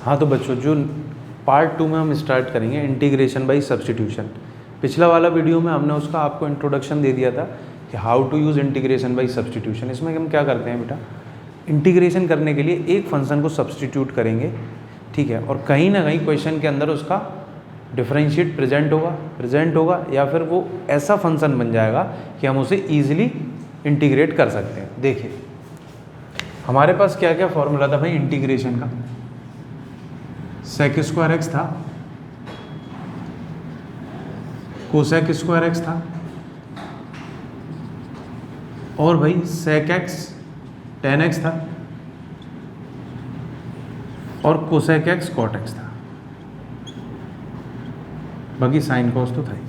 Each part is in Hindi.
हाँ तो बच्चों, जो पार्ट 2 में हम स्टार्ट करेंगे इंटीग्रेशन बाय सब्स्टिट्यूशन। पिछला वाला वीडियो में हमने उसका आपको इंट्रोडक्शन दे दिया था कि how to use integration by substitution. इसमें हम क्या करते हैं बेटा, इंटीग्रेशन करने के लिए एक फंक्शन को सब्स्टिट्यूट करेंगे, ठीक है, और कहीं ना कहीं क्वेश्चन के अंदर उसका डिफरेंशिएट प्रेजेंट होगा या फिर वो ऐसा फंक्शन बन जाएगा कि हम उसे ईजिली इंटीग्रेट कर सकते हैं। देखिए हमारे पास क्या क्या फॉर्मूला था भाई इंटीग्रेशन का। सेक स्क्वायर एक्स था, कोसेक स्क्वायर एक्स था, और भाई सेक एक्स टेन एक्स था, और कोसेक एक्स कॉट एक्स था। बाकी साइन कॉस तो था ही,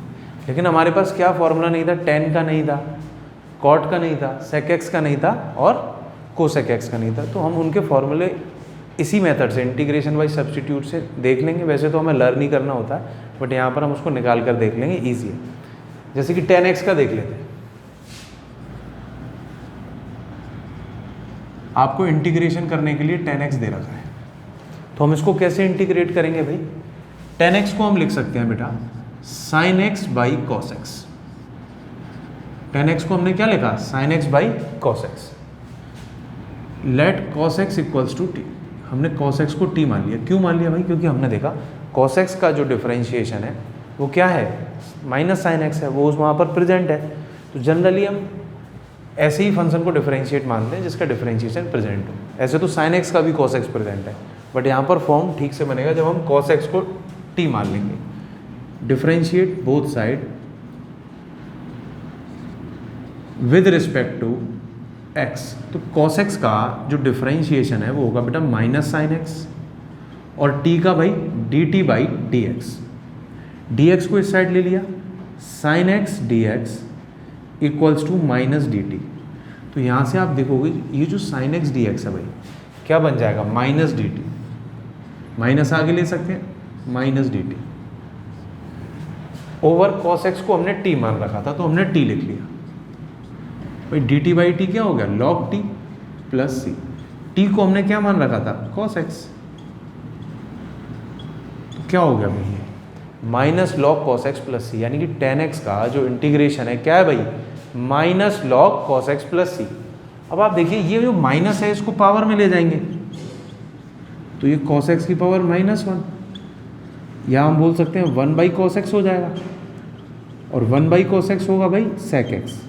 लेकिन हमारे पास क्या फॉर्मूला नहीं था, टेन का नहीं था, कॉट का नहीं था, सेक एक्स का नहीं था और कोसेक एक्स का नहीं था। तो हम उनके फॉर्मूले इसी मेथड से इंटीग्रेशन बाय सब्स्टिट्यूट से देख लेंगे। वैसे तो हमें लर्न ही करना होता है, बट यहाँ पर हम उसको निकाल कर देख लेंगे, ईजी है। जैसे कि 10x का देख लेते हैं। आपको इंटीग्रेशन करने के लिए 10x दे रखा है, तो हम इसको कैसे इंटीग्रेट करेंगे भाई। 10x को हम लिख सकते हैं बेटा sine x by cos x. 10x को हमने क्या लिखा, sine x by cos x. Let cos x equals to t. हमने कॉस एक्स को टी मान लिया। क्यों मान लिया भाई, क्योंकि हमने देखा कॉस एक्स का जो डिफरेंशिएशन है वो क्या है, माइनस साइन एक्स है, वो वहाँ पर प्रेजेंट है। तो जनरली हम ऐसे ही फंक्शन को डिफरेंशिएट मानते हैं जिसका डिफरेंशिएशन प्रेजेंट हो। ऐसे तो साइन एक्स का भी कॉस एक्स प्रेजेंट है, बट यहाँ पर फॉर्म ठीक से बनेगा जब हम कॉस एक्स को टी मान लेंगे। Differentiate both side with respect to x. तो कॉस एक्स का जो डिफरेंशिएशन है वो होगा बेटा माइनस साइन एक्स, और टी का भाई d t by d x. D x को इस साइड ले लिया, sine x d x equals to minus d t. तो यहाँ से आप देखोगे ये जो साइन एक्स डी एक्स है भाई क्या बन जाएगा, माइनस डी टी। माइनस आगे ले सकते हैं, minus d T over cos x को हमने टी मान रखा था तो हमने टी लिख लिया भाई। डी टी बाई टी क्या हो गया, लॉग टी प्लस सी। टी को हमने क्या मान रखा था, कॉस एक्स। तो क्या हो गया भाई, minus log cos x plus C, यानी कि 10x का जो इंटीग्रेशन है क्या है भाई, minus log cos x plus C. अब आप देखिए ये जो माइनस है इसको पावर में ले जाएंगे तो ये कॉस एक्स की पावर -1, या हम बोल सकते हैं 1 बाई कॉस एक्स हो जाएगा, और 1 बाई कॉस एक्स होगा भाई सेक एक्स।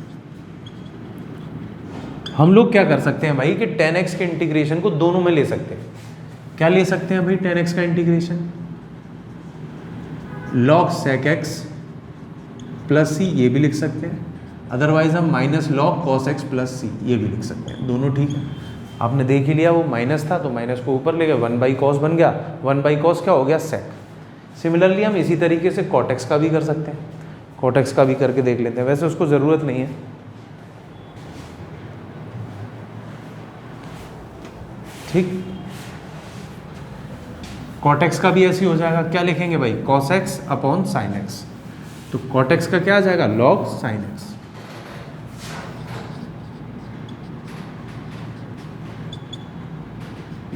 हम लोग क्या कर सकते हैं भाई कि 10x के इंटीग्रेशन को दोनों में ले सकते हैं। क्या ले सकते हैं भाई 10x का integration, log sec x plus सी, ये भी लिख सकते हैं। अदरवाइज हम minus log cos x plus सी ये भी लिख सकते हैं, दोनों ठीक है। आपने देख ही लिया वो माइनस था तो माइनस को ऊपर ले गए, 1 बाई कॉस बन गया, 1 बाई कॉस क्या हो गया, सेक। सिमिलरली हम इसी तरीके से cot x का भी कर सकते हैं, cot x का भी करके देख लेते हैं। वैसे उसको ज़रूरत नहीं है, ठीक। cot x का भी ऐसे ही हो जाएगा, क्या लिखेंगे भाई, cos x upon sine x। तो cot x का क्या आ जाएगा, log sine x।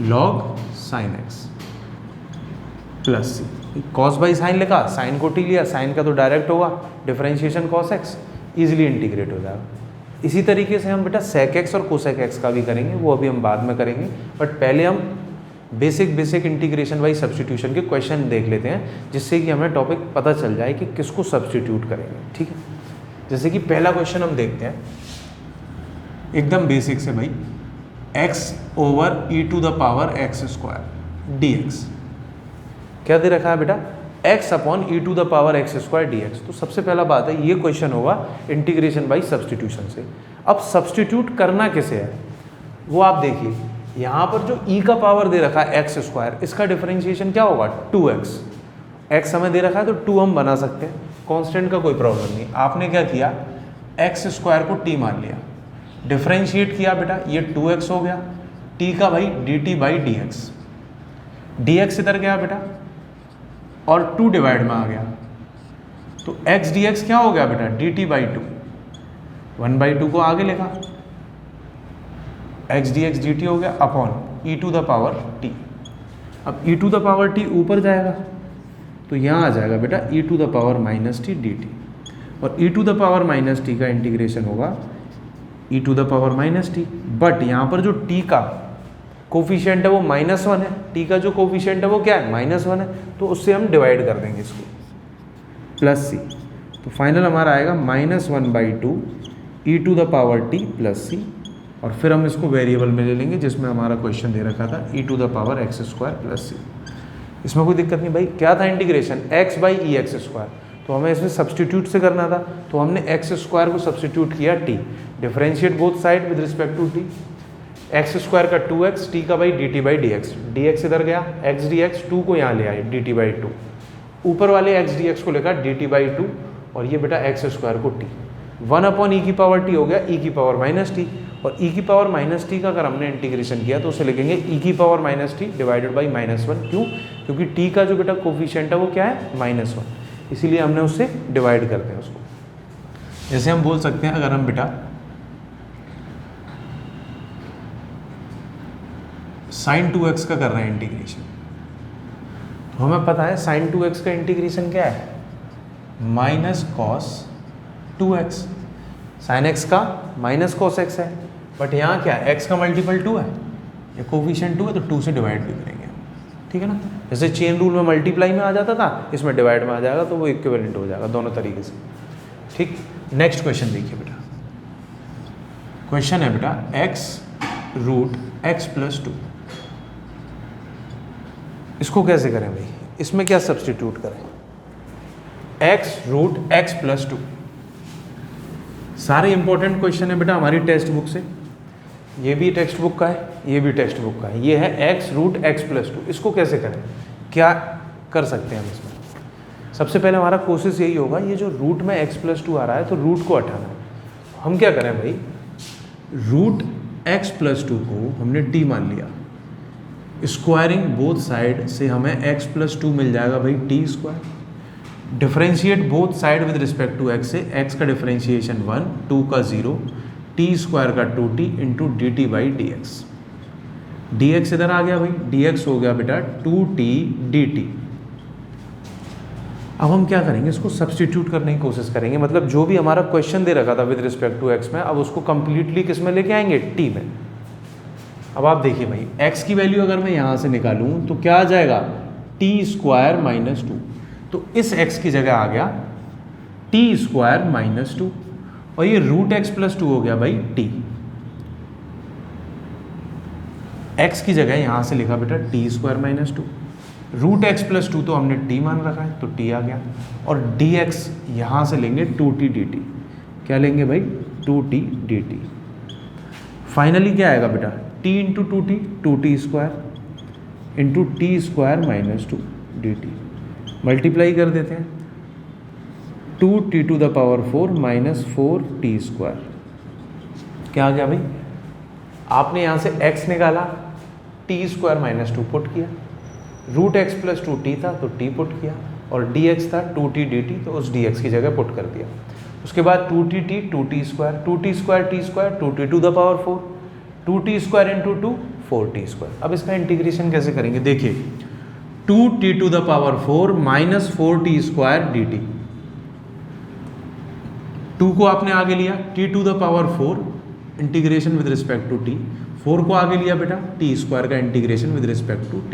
log sine x plus c. Cos by sine लिखा, साइन को टी लिया, साइन का तो डायरेक्ट होगा, differentiation cos x, easily integrate हो जाएगा। इसी तरीके से हम बेटा सेक एक्स और कोसेक एक्स का भी करेंगे, वो अभी हम बाद में करेंगे, बट पहले हम बेसिक इंटीग्रेशन बाई सब्स्टिट्यूशन के क्वेश्चन देख लेते हैं, जिससे कि हमें टॉपिक पता चल जाए कि किसको सब्स्टिट्यूट करेंगे, ठीक है। जैसे कि पहला क्वेश्चन हम देखते हैं एकदम बेसिक से भाई, x over e to the power x square d x. क्या दे रखा है बेटा, x upon e to the power x square d x. तो सबसे पहला बात है ये क्वेश्चन होगा इंटीग्रेशन बाई सब्स्टिट्यूशन से। अब सब्स्टिट्यूट करना कैसे है वो आप देखिए, यहाँ पर जो e का पावर दे रखा है एक्स स्क्वायर, इसका डिफरेंशिएशन क्या होगा, 2x। x हमें दे रखा है तो 2 हम बना सकते हैं, कांस्टेंट का कोई प्रॉब्लम नहीं। आपने क्या किया, एक्स स्क्वायर को t मान लिया, डिफरेंशिएट किया बेटा, ये 2x हो गया, t का भाई dt by d x. D x इधर गया बेटा और 2 डिवाइड में आ गया, तो x dx क्या हो गया बेटा, dt बाई 2। 1 बाई 2 को आगे लिखा, x dx dt हो गया upon e to the power t। अब e to the power t ऊपर जाएगा तो यहाँ आ जाएगा बेटा e to the power minus t d t, और e to the power minus t का इंटीग्रेशन होगा e to the power minus t, but यहाँ पर जो t का कोफिशिएंट है वो -1 है, t का जो कोफिशिएंट है वो क्या है -1 है, तो उससे हम डिवाइड कर देंगे इसको प्लस सी, तो फाइनल हमारा आएगा -1/2 e to the power t plus सी, और फिर हम इसको वेरिएबल में ले लेंगे जिसमें हमारा क्वेश्चन दे रखा था e to the power x² plus C. इसमें कोई दिक्कत नहीं भाई, क्या था इंटीग्रेशन x/e(x²), तो हमें इसमें सब्सटीट्यूट से करना था, तो हमने x² को सब्सटीट्यूट किया t, differentiate both side with respect to t, x² का 2x, t का भाई dt/dx, dx इधर गया x dx, 2 को यहाँ ले आए dt/2, ऊपर वाले x dx को लेकर dt/2, और ये बेटा x² को t, 1/e की पावर t हो गया e की पावर माइनस टी, और e की पावर माइनस टी का अगर हमने इंटीग्रेशन किया तो उसे लिखेंगे e की power minus T divided by -1, क्यों? क्योंकि t का जो बेटा कोफिशिएंट है वो क्या है -1, इसीलिए हमने उससे डिवाइड करते हैं उसको। जैसे हम बोल सकते हैं अगर हम बेटा sin 2x का कर रहे हैं इंटीग्रेशन, तो हमें पता है sin 2x का इंटीग्रेशन क्या है -cos 2x, sin x का -cos x है, बट यहाँ क्या है x का मल्टीपल 2 है, ये कोफिशिएंट 2 है तो 2 से डिवाइड भी करेंगे, ठीक है ना। जैसे चेन रूल में मल्टीप्लाई में आ जाता था, इसमें डिवाइड में आ जाएगा, तो वो इक्विवेलेंट हो जाएगा दोनों तरीके से, ठीक। नेक्स्ट क्वेश्चन देखिए बेटा, क्वेश्चन है बेटा x √x + 2, इसको कैसे करें भाई, इसमें क्या सब्सटीट्यूट करें, x√x + 2, सारे इंपॉर्टेंट क्वेश्चन है बेटा हमारी टेक्स्ट बुक से, ये भी टेक्स्ट बुक का है, ये भी टेक्स्ट बुक का है, ये है x√x + 2, इसको कैसे करें, क्या कर सकते हैं हम इसमें। सबसे पहले हमारा कोशिश यही होगा, ये जो रूट में x + 2 आ रहा है तो रूट को हटाना है, हम क्या करें भाई, √x + 2 को हमने t मान लिया, स्क्वायरिंग बोथ साइड से हमें x + 2 मिल जाएगा भाई t², differentiate both side with respect to x से, x का डिफरेंशिएशन 1, 2 का 0, t² का 2t इंटू dt/dx, dx इधर आ गया भाई, dx हो गया बेटा 2t dt। अब हम क्या करेंगे, इसको सब्सटीट्यूट करने की कोशिश करेंगे, मतलब जो भी हमारा क्वेश्चन दे रखा था विद रिस्पेक्ट टू x में, अब उसको कंप्लीटली किस में लेके आएंगे, t में। अब आप देखिए भाई x की वैल्यू अगर मैं यहाँ से निकालूँ तो क्या आ जाएगा, t² - 2, तो इस x की जगह आ गया t² - 2, और ये √x + 2 हो गया भाई t, x की जगह यहाँ से लिखा बेटा t² - 2, √x + 2 तो हमने t मान रखा है तो t आ गया, और dx यहाँ से लेंगे 2t dt, क्या लेंगे भाई 2t dt, फाइनली क्या आएगा बेटा t into 2t, 2t² into t² - 2 dt, multiply कर देते हैं, 2t⁴ - 4t², क्या आ गया भाई, आपने यहाँ से x निकाला, t² - 2 पुट किया, √x + 2t था तो t पुट किया, और dx था 2t dt तो उस dx की जगह पुट कर दिया, उसके बाद 2t 2t², 2t² t², 2t⁴, 2t² into 2 4t²। अब इसका इंटीग्रेशन कैसे करेंगे, देखिए 2t⁴ - 4t² dt, 2 को आपने आगे लिया, t⁴ integration with respect to t, 4 को आगे लिया बेटा t² का integration with respect to t,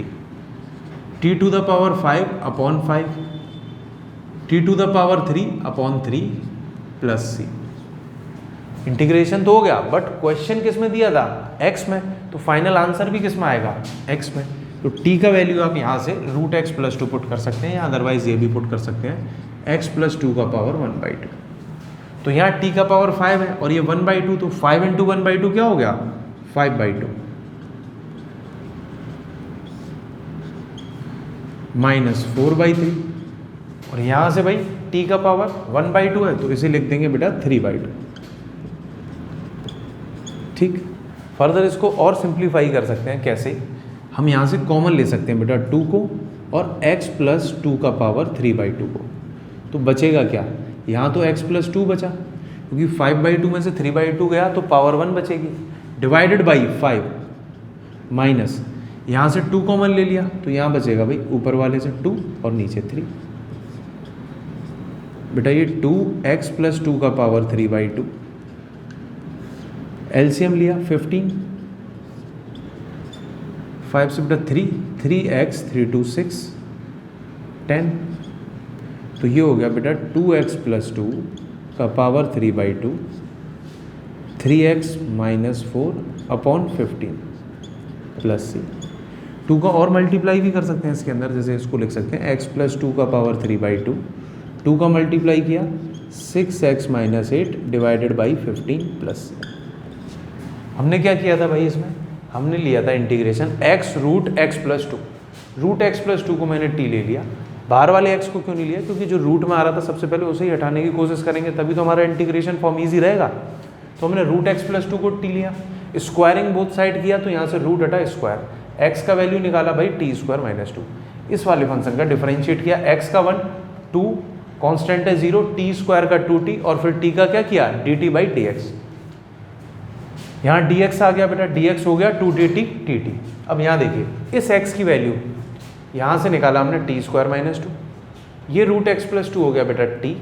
t⁵/5 t⁵3/3 plus c, integration तो हो गया, बट क्वेश्चन किस में दिया था, x में, तो फाइनल आंसर भी किस में आएगा, x में, तो t का वैल्यू आप यहाँ से √x + 2 पुट कर सकते हैं, या अदरवाइज ये भी पुट कर सकते हैं x + 2 का पावर 1/2, तो यहाँ t का पावर 5 है और ये 1/2, तो 5 इंटू 1/2 क्या हो गया 5/2 -4/3, और यहाँ से भाई t का पावर 1/2 है तो इसे लिख देंगे बेटा 3/2, ठीक। फर्दर इसको और सिंप्लीफाई कर सकते हैं, कैसे, हम यहाँ से कॉमन ले सकते हैं बेटा 2 को और x + 2 का पावर 3/2 को, तो बचेगा क्या, यहाँ तो x + 2 बचा, क्योंकि 5/2 में से 3/2 गया तो पावर 1 बचेगी, डिवाइडेड बाई 5 माइनस यहाँ से 2 कॉमन ले लिया तो यहाँ बचेगा भाई ऊपर वाले से 2 और नीचे 3। बेटा ये 2x प्लस 2 का पावर 3/2, एलसीएम लिया 15, 5 से बेटा 3, 3x 3 2 6 10, तो ये हो गया बेटा 2x प्लस 2 का power 3/2, 3x minus 4 upon 15 plus c। 2 का और मल्टीप्लाई भी कर सकते हैं इसके अंदर, जैसे इसको लिख सकते हैं x प्लस 2 का पावर 3/2, 2 का मल्टीप्लाई किया 6x minus 8 divided by 15 plus. हमने क्या किया था भाई इसमें, हमने लिया था integration x root x plus 2, root x plus 2 को मैंने t ले लिया, बाहर वाले x को क्यों नहीं लिया, क्योंकि जो रूट में आ रहा था सबसे पहले उसे ही हटाने की कोशिश करेंगे, तभी तो हमारा इंटीग्रेशन फॉर्म ईजी रहेगा। तो हमने रूट x प्लस 2 को t लिया, स्क्वायरिंग बोथ साइड किया तो यहाँ से रूट हटा स्क्वायर, x का वैल्यू निकाला भाई टी स्क्वायर माइनस 2। इस वाले फंक्शन का डिफरेंशिएट किया, x का 1 2 कांस्टेंट है 0, टी स्क्वायर का 2t और फिर t का क्या किया dt बाई डी एक्स। यहाँ dx आ गया बेटा, dx हो गया 2dt dt। अब यहाँ देखिए इस x की वैल्यू यहाँ से निकाला हमने टी स्क्वायर माइनस 2, ये रूट x प्लस 2 हो गया बेटा t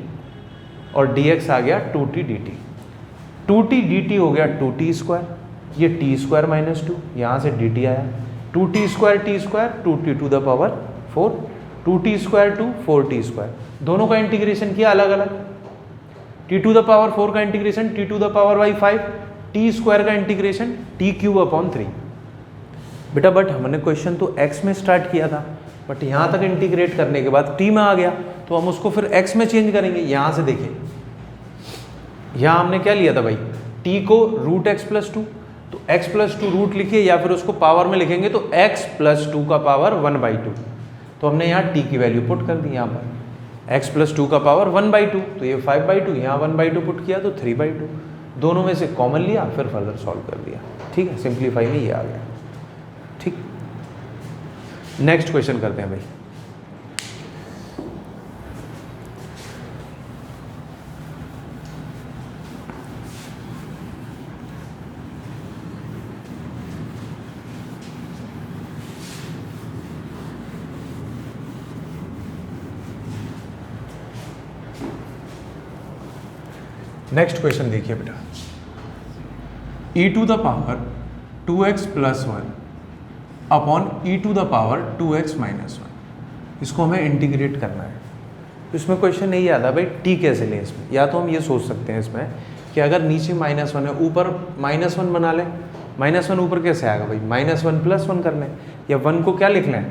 और dx आ गया 2t dt, 2t dt हो गया 2t स्क्वायर, ये t स्क्वायर माइनस 2, यहाँ से dt आया 2t square t square 2t to the power 4, 2t square to 4t square, दोनों का इंटीग्रेशन किया अलग अलग, t टू द पावर 4 का integration t to the power by 5, t square का इंटीग्रेशन t क्यूब अपॉन 3। बेटा बट हमने क्वेश्चन तो x में स्टार्ट किया था, बट यहाँ तक इंटीग्रेट करने के बाद t में आ गया तो हम उसको फिर x में चेंज करेंगे। यहाँ से देखिए यहाँ हमने क्या लिया था भाई, t को रूट x प्लस 2, तो x प्लस 2 रूट लिखिए या फिर उसको पावर में लिखेंगे तो x प्लस 2 का पावर 1/2, तो हमने यहाँ t की वैल्यू पुट कर दी यहाँ पर x प्लस 2 का पावर 1/2, तो ये 5/2, यहाँ 1/2 पुट किया तो 3/2, दोनों में से कॉमन लिया फिर फर्दर सॉल्व कर दिया। ठीक है, सिंप्लीफाई में ये आ गया। ठीक, नेक्स्ट क्वेश्चन करते हैं भाई। नेक्स्ट क्वेश्चन देखिए बेटा, e to the power 2x plus 1 upon e to the power 2x minus 1, इसको हमें इंटीग्रेट करना है। तो इसमें क्वेश्चन नहीं आता भाई t कैसे लें इसमें, या तो हम ये सोच सकते हैं इसमें कि अगर नीचे -1 है ऊपर -1 बना लें, -1 ऊपर कैसे आएगा भाई, -1 प्लस 1 कर लें, या 1 को क्या लिख लें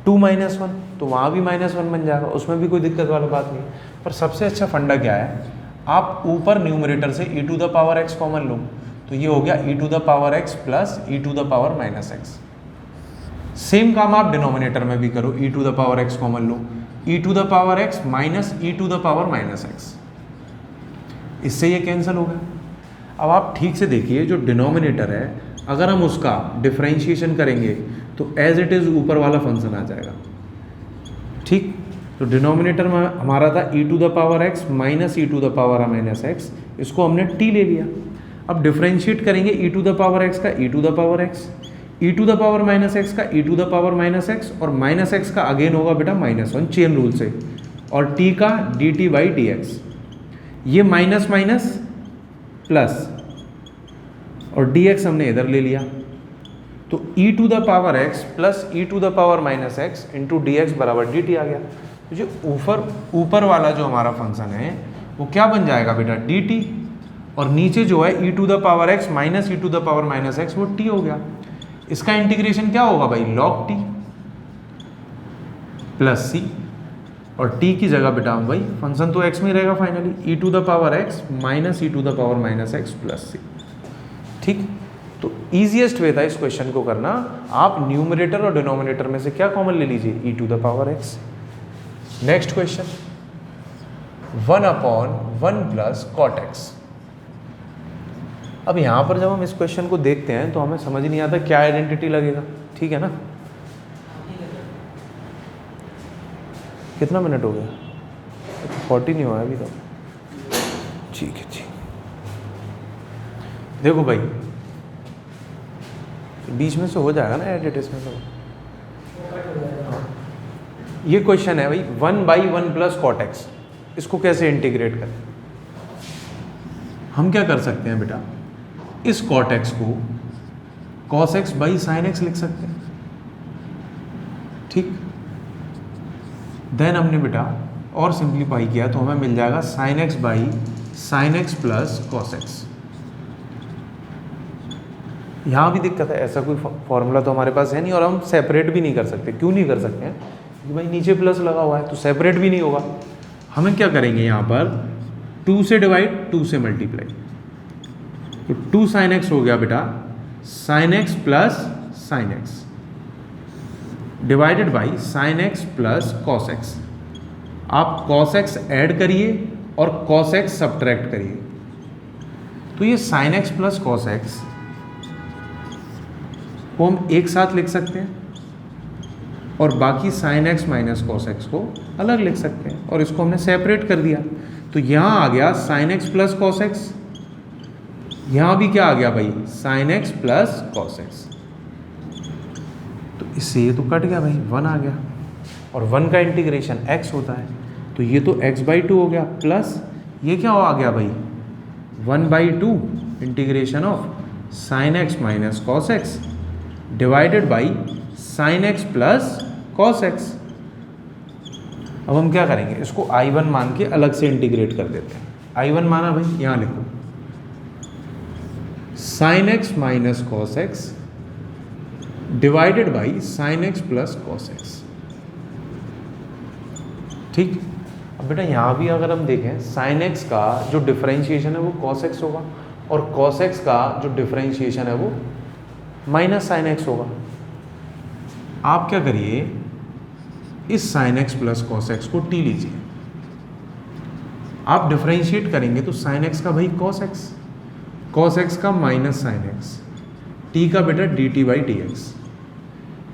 2 -1, तो वहाँ भी -1 बन जाएगा, उसमें भी कोई दिक्कत वाली बात नहीं। पर सबसे अच्छा फंडा क्या है, आप ऊपर न्यूमरेटर से e to the power x common लो, तो ये हो गया e to the power x plus e to the power minus x। Same काम आप डिनोमिनेटर में भी करो, e to the power x common लो, e to the power x minus e to the power minus x, इससे ये कैंसिल हो गया। अब आप ठीक से देखिए जो डिनोमिनेटर है अगर हम उसका डिफरेंशिएशन करेंगे तो एज इट इज़ ऊपर वाला फंक्शन आ जाएगा। ठीक, तो डिनोमिनेटर में हमारा था e to the power x minus e to the power minus x, इसको हमने t ले लिया। अब डिफरेंशिएट करेंगे e to the power x का e to the power x, e to the power minus x का e to the power minus x, और माइनस x का अगेन होगा बेटा -1 चेन रूल से, और t का dt बाई डी एक्स, ये माइनस माइनस प्लस और dx हमने इधर ले लिया, तो e to the power x plus e to the power minus x into d x बराबर dt आ गया। तो जो ऊपर वाला जो हमारा फंक्शन है वो क्या बन जाएगा बेटा dt, और नीचे जो है e to the power x minus e to the power minus x वो t हो गया। इसका इंटीग्रेशन क्या होगा भाई log t प्लस c, और t की जगह बेटा हम भाई फंक्शन तो x में रहेगा finally, e to the power x minus e to the power minus x plus c। ठीक, तो ईजिएस्ट वे था इस क्वेश्चन को करना, आप न्यूमरेटर और डिनोमिनेटर में से क्या कॉमन ले लीजिए e to the power x। Next question 1/1 plus cot x। अब यहाँ पर जब हम इस क्वेश्चन को देखते हैं तो हमें समझ नहीं आता क्या आइडेंटिटी लगेगा। ठीक है ना, कितना मिनट हो गया, 40 नहीं हुआ अभी तो। ठीक है, ठीक, देखो भाई बीच में से हो जाएगा ना एडिट इसमें तो। ये क्वेश्चन है भाई 1/1 प्लस कॉट एक्स, इसको कैसे इंटीग्रेट करें। हम क्या कर सकते हैं बेटा, इस कॉट एक्स को cos x by sine x लिख सकते हैं, ठीक। देन हमने बेटा और सिंप्लीफाई किया तो हमें मिल जाएगा sign x by sine x plus cos x. यहाँ भी दिक्कत है, ऐसा कोई फॉर्मूला तो हमारे पास है नहीं, और हम सेपरेट भी नहीं कर सकते। क्यों नहीं कर सकते हैं, क्योंकि भाई नीचे प्लस लगा हुआ है तो सेपरेट भी नहीं होगा। हमें क्या करेंगे, यहाँ पर 2 से डिवाइड, 2 से मल्टीप्लाई, तो 2 साइन एक्स हो गया बेटा sine x plus sine x divided by sine x plus cos x. आप कॉस एक्स ऐड करिए और कॉस एक्स सब्ट्रैक्ट करिए, तो ये sign x plus cos x को हम एक साथ लिख सकते हैं और बाकी sign x minus cos x को अलग लिख सकते हैं, और इसको हमने सेपरेट कर दिया। तो यहाँ आ गया sign x plus cos x, यहाँ भी क्या आ गया भाई sign x plus cos x. तो इससे ये तो कट गया भाई, 1 आ गया, और 1 का इंटीग्रेशन x होता है, तो ये तो x/2 हो गया, प्लस ये क्या आ गया भाई 1/2 integration of sine x minus cos x divided by sine x plus cos x. अब हम क्या करेंगे, इसको I1 मान के अलग से इंटीग्रेट कर देते हैं। I1 माना भाई, यहाँ लिखो sign x minus cos x divided by sine x plus cos x, ठीक। अब बेटा यहाँ भी अगर हम देखें, साइन एक्स का जो डिफरेंशिएशन है वो कॉस एक्स होगा, और कॉस एक्स का जो डिफरेंशिएशन है वो माइनस साइन एक्स होगा। आप क्या करिए, इस sine x plus cos x को टी लीजिए, आप डिफरेंशिएट करेंगे तो साइन एक्स का भाई कॉस एक्स का माइनस साइन एक्स, टी का बेटा d t by d x.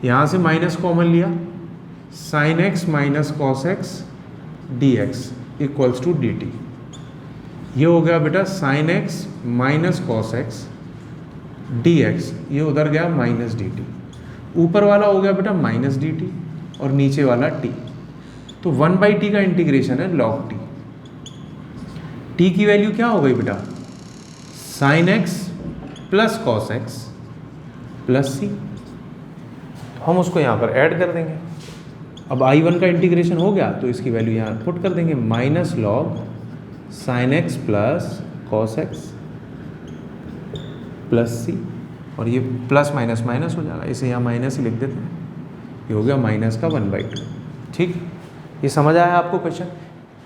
यहाँ से माइनस कॉमन लिया, sine x minus cos x d x equals to d t. ये हो गया बेटा sine x minus cos x d x, ये उधर गया माइनस डी टी, ऊपर वाला हो गया बेटा माइनस डी टी और नीचे वाला टी, तो 1/t का इंटीग्रेशन है लॉग टी। टी की वैल्यू क्या हो गई बेटा sine x plus cos x plus c, तो हम उसको यहाँ पर ऐड कर देंगे। अब I1 का इंटीग्रेशन हो गया तो इसकी वैल्यू यहाँ पुट कर देंगे, minus log sine x plus cos x plus सी, और ये प्लस माइनस माइनस हो जाएगा, इसे यहाँ माइनस ही लिख देते हैं, ये हो गया माइनस का 1/2, ठीक। ये समझ आया आपको क्वेश्चन।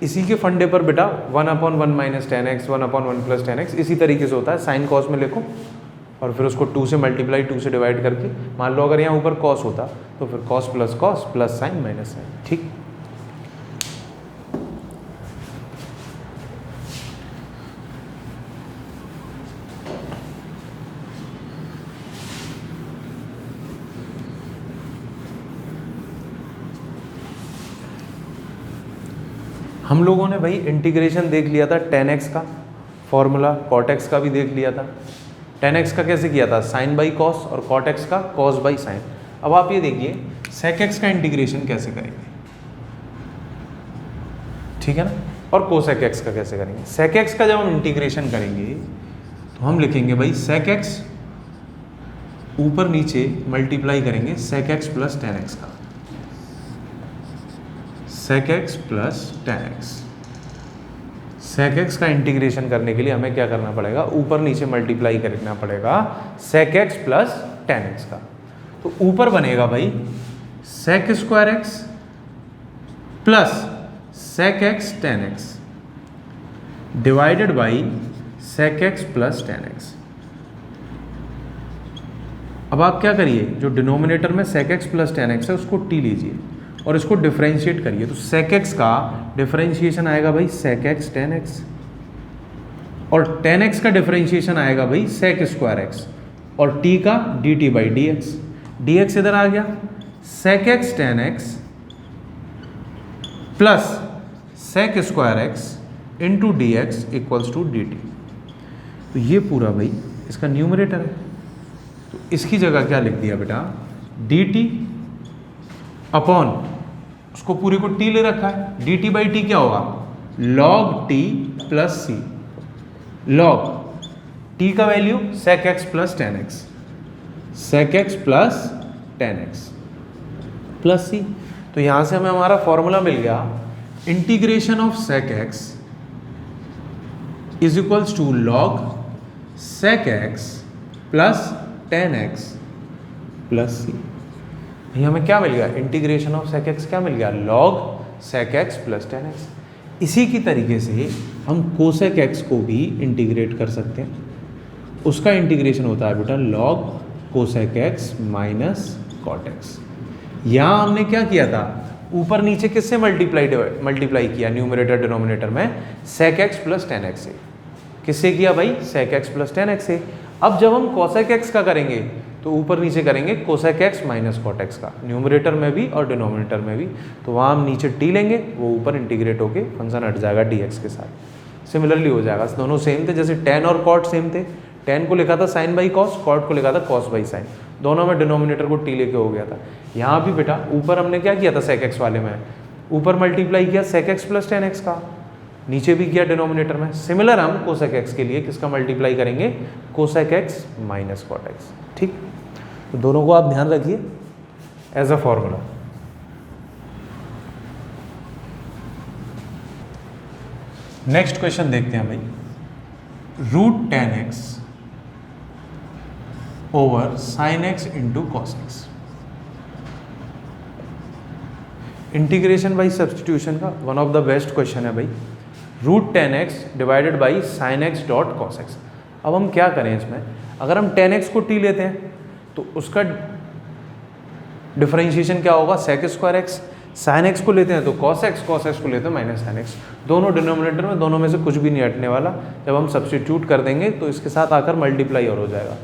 इसी के फंडे पर बेटा 1/1 माइनस 10x 1/1 प्लस 10x इसी तरीके से होता है, साइन कॉस में लिखो और फिर उसको 2 से मल्टीप्लाई 2 से डिवाइड करके, मान लो अगर यहाँ ऊपर कॉस होता तो फिर cos plus sine minus sine, ठीक। हम लोगों ने भाई इंटीग्रेशन देख लिया था 10x का फॉर्मूला, cot x का भी देख लिया था। 10x का कैसे किया था साइन बाई कॉस, और cot x का कॉस बाई साइन। अब आप ये देखिए sec x का इंटीग्रेशन कैसे करेंगे, ठीक है ना, और cosec x का कैसे करेंगे। sec x का जब हम इंटीग्रेशन करेंगे तो हम लिखेंगे भाई sec x ऊपर नीचे मल्टीप्लाई करेंगे sec x प्लस 10x का, sec x plus 10x। sec x का इंटीग्रेशन करने के लिए हमें क्या करना पड़ेगा, ऊपर नीचे मल्टीप्लाई करना पड़ेगा sec x प्लस 10x का, तो ऊपर बनेगा भाई sec square x plus sec x 10x divided by sec x plus 10x। अब आप क्या करिए, जो डिनोमिनेटर में sec x प्लस 10x है उसको t लीजिए और इसको डिफरेंशिएट करिए, तो sec x का डिफरेंशिएशन आएगा भाई sec x 10x, और 10x का डिफरेंशिएशन आएगा भाई sec स्क्वायर x, और t का dt बाई dx, dx इधर आ गया sec x 10x plus sec square x into d x equals to d t. तो ये पूरा भाई इसका न्यूमरेटर है, तो इसकी जगह क्या लिख दिया बेटा, डी टी अपॉन, उसको पूरे को टी ले रखा है, डी टी बाई टी क्या होगा, log t plus c, log t का value sec x plus tan x, sec x plus tan x plus c. तो यहां से हमें हमारा फॉर्मूला मिल गया, integration of sec x is equals to log sec x plus tan x plus सी। ये हमें क्या मिल गया, इंटीग्रेशन ऑफ सेक एक्स क्या मिल गया, log sec x plus tan x. इसी की तरीके से हम कोसेक एक्स को भी इंटीग्रेट कर सकते हैं, उसका इंटीग्रेशन होता है बेटा log cosec x minus cot x. यहाँ हमने क्या किया था, ऊपर नीचे किससे मल्टीप्लाई किया, न्यूमरेटर डिनोमिनेटर में sec x plus tan x से। किससे किया भाई, sec x plus tan x से। अब जब हम कोसेक एक्स का करेंगे तो ऊपर नीचे करेंगे cosec x minus cot x का, न्यूमरेटर में भी और डिनोमिनेटर में भी। तो वहाँ हम नीचे टी लेंगे, वो ऊपर इंटीग्रेट होके फंक्शन हट जाएगा डी एक्स के साथ। सिमिलरली हो जाएगा, दोनों सेम थे, जैसे टेन और कॉट सेम थे, टेन को लिखा था साइन बाई कॉस, कॉट को लिखा था कॉस बाई साइन, दोनों में डिनोमिनेटर को टी लेके हो गया था। यहाँ भी बेटा ऊपर हमने क्या किया था, सेक एक्स वाले में ऊपर मल्टीप्लाई किया sec x plus tan x का, नीचे भी किया डिनोमिनेटर में। सिमिलर हम कोसेक एक्स के लिए किसका मल्टीप्लाई करेंगे, cosec x minus cot x. ठीक, तो दोनों को आप ध्यान रखिए as a formula. Next question देखते हैं भाई, root tan x over sine x into cos x. Integration by substitution का one of the best question है भाई, root tan x divided by sine x dot cos x. अब हम क्या करें इसमें, अगर हम टेन एक्स को टी लेते हैं तो उसका डिफरेंशिएशन क्या होगा, sec square x. Sine x को लेते हैं तो कॉस एक्स को लेते हैं माइनस साइन एक्स। दोनों डिनोमिनेटर में, दोनों में से कुछ भी नहीं हटने वाला। जब हम सब्स्टिट्यूट कर देंगे तो इसके साथ आकर मल्टीप्लाई और हो जाएगा।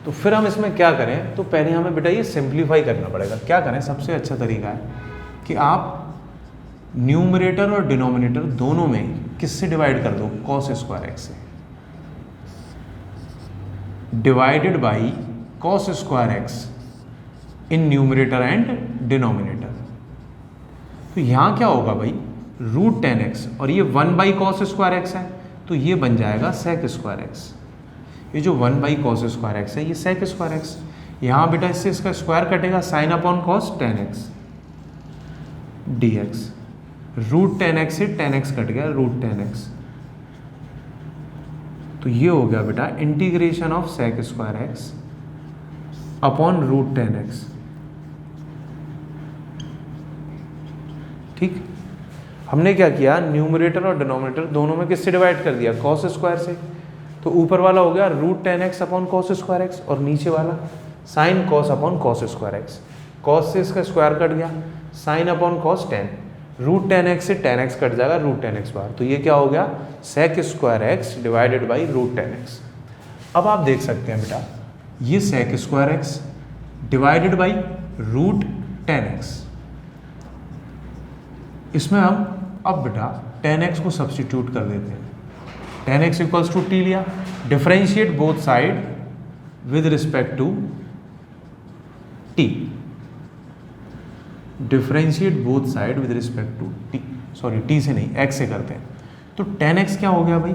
तो फिर हम इसमें क्या करें, तो पहले हमें बेटा ये सिंप्लीफाई करना पड़ेगा। क्या करें, सबसे अच्छा तरीका है कि आप न्यूमरेटर और डिनोमिनेटर दोनों में किससे डिवाइड कर दो, कॉस स्क्वायर एक्स से, divided by cos square x in numerator and denominator. तो यहाँ क्या होगा भाई, रूट टेन एक्स और ये one by cos square x है, तो ये बन जाएगा सेक स्क्वायर एक्स। ये जो one by cos square x है ये सेक स्क्वायर एक्स। यहाँ बेटा इससे इसका स्क्वायर कटेगा, sine upon cos tan x d x. Root tan x से टेन एक्स कट गया, रूट टेन एक्स। तो ये हो गया बेटा integration of sec square x upon root tan x. ठीक, हमने क्या किया, न्यूमरेटर और डिनोमिनेटर दोनों में किससे डिवाइड कर दिया, कॉस स्क्वायर से। तो ऊपर वाला हो गया root tan x upon cos square x और नीचे वाला sine cos upon cos square x. Cos से इसका स्क्वायर कट गया, sine upon cos tan, root tan x से टेन एक्स कट जाएगा, रूट टेन एक्स बार। तो ये क्या हो गया, sec square x divided by root tan x. अब आप देख सकते हैं बेटा ये sec square x divided by root tan x, इसमें हम अब बेटा टेन एक्स को सब्स्टिट्यूट कर देते हैं। Tan x equals to t लिया, differentiate both side with respect to t, differentiate both side with respect to t, sorry t से नहीं एक्स से करते हैं। तो टेन एक्स क्या हो गया भाई,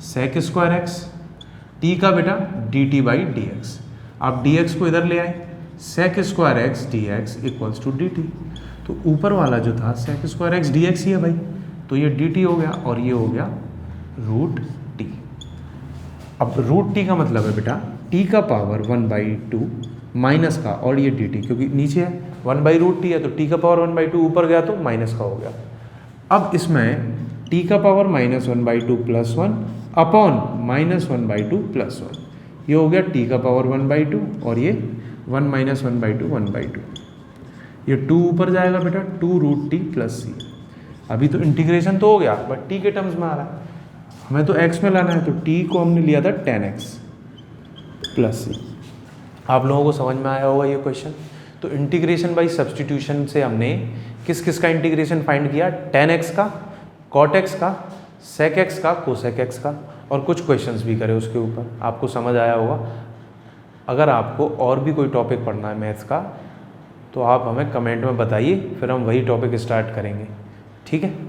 सेक स्क्वायर एक्स, टी का बेटा d t by d x. आप डी एक्स को इधर ले आए, sec square x d x equals to d t. तो ऊपर वाला जो था sec square x d x ही है भाई, तो ये डी टी हो गया और ये हो गया रूट टी। अब रूट टी का मतलब है बेटा टी का power one by two minus का, और ये डी टी क्योंकि नीचे है वन बाई रूट टी है, तो टी का पावर वन बाई टू ऊपर गया तो माइनस का हो गया। अब इसमें टी का power minus one by two plus one upon minus one by two plus one, ये हो गया टी का पावर वन बाई टू और ये one minus one by two, one by two, ये टू ऊपर जाएगा बेटा, टू रूट टी प्लस सी। अभी तो इंटीग्रेशन तो हो गया बट टी के टर्म्स में आ रहा है, हमें तो एक्स में लाना है, तो टी को हमने लिया था टेन एक्स प्लस सी। आप लोगों को समझ में आया होगा ये क्वेश्चन। तो इंटीग्रेशन बाई सब्स्टिट्यूशन से हमने किस किस का इंटीग्रेशन फाइंड किया, टेन एक्स का, कॉट एक्स का, सेक एक्स का, कोसेक एक्स का, और कुछ क्वेश्चंस भी करे उसके ऊपर, आपको समझ आया होगा। अगर आपको और भी कोई टॉपिक पढ़ना है मैथ्स का तो आप हमें कमेंट में बताइए, फिर हम वही टॉपिक स्टार्ट करेंगे। ठीक है।